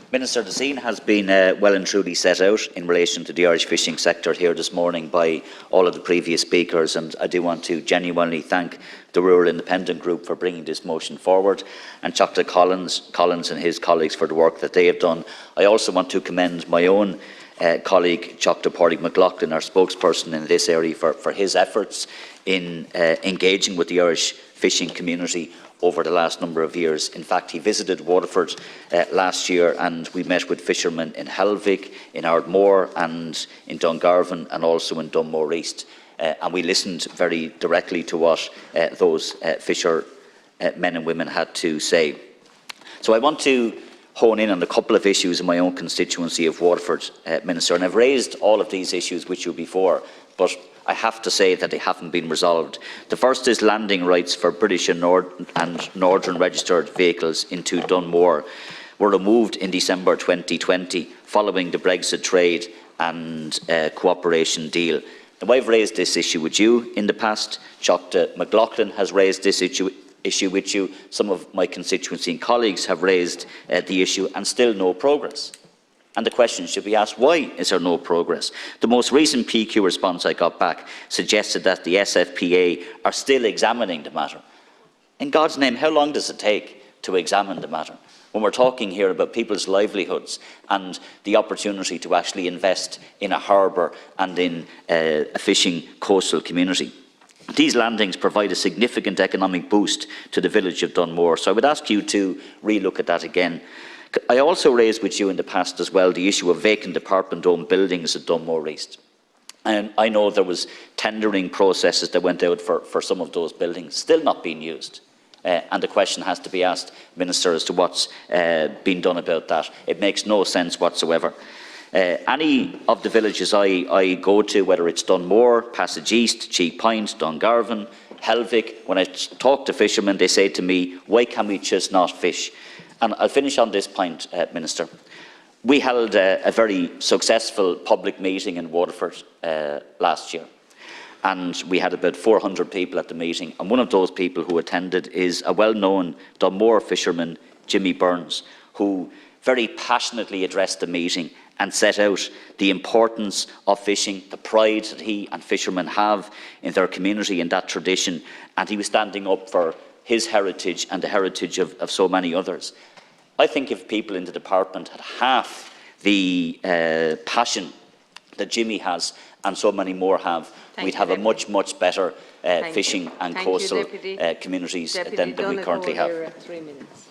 Minister, the scene has been well and truly set out in relation to the Irish fishing sector here this morning by all of the previous speakers, and I do want to genuinely thank the Rural Independent Group for bringing this motion forward, and Dr. Collins and his colleagues for the work that they have done. I also want to commend my own colleague, Dr. Pádraig McLaughlin, our spokesperson in this area, for his efforts in engaging with the Irish fishing community over the last number of years. In fact, he visited Waterford last year, and we met with fishermen in Helvick, in Ardmore and in Dungarvan, and also in Dunmore East. And we listened very directly to what those fisher men and women had to say. So I want to hone in on a couple of issues in my own constituency of Waterford, Minister, and I've raised all of these issues with you before, but I have to say that they haven't been resolved. The first is landing rights for British and Northern registered vehicles into Dunmore were removed in December 2020 following the Brexit trade and cooperation deal. Now, I've raised this issue with you in the past. Dr. McLaughlin has raised this issue with you. Some of my constituency and colleagues have raised the issue, and still no progress. And the question should be asked, why is there no progress? The most recent PQ response I got back suggested that the SFPA are still examining the matter. In God's name, how long does it take to examine the matter when we're talking here about people's livelihoods and the opportunity to actually invest in a harbour and in a fishing coastal community? These landings provide a significant economic boost to the village of Dunmore, so I would ask you to relook at that again. I also raised with you in the past as well the issue of vacant department-owned buildings at Dunmore East. And I know there was tendering processes that went out for some of those buildings, still not being used. And the question has to be asked, Minister, as to what's been done about that. It makes no sense whatsoever. Any of the villages I go to, whether it's Dunmore, Passage East, Cheek Point, Dungarvan, Helvick, when I talk to fishermen, they say to me, why can we just not fish? And I'll finish on this point, Minister. We held a very successful public meeting in Waterford last year, and we had about 400 people at the meeting, and one of those people who attended is a well-known Dunmore fisherman, Jimmy Burns, who very passionately addressed the meeting and set out the importance of fishing, the pride that he and fishermen have in their community and that tradition, and he was standing up for his heritage and the heritage of so many others. I think if people in the department had half the passion that Jimmy has and so many more have, we'd have a much, much better fishing and coastal communities than we currently have. 3 minutes.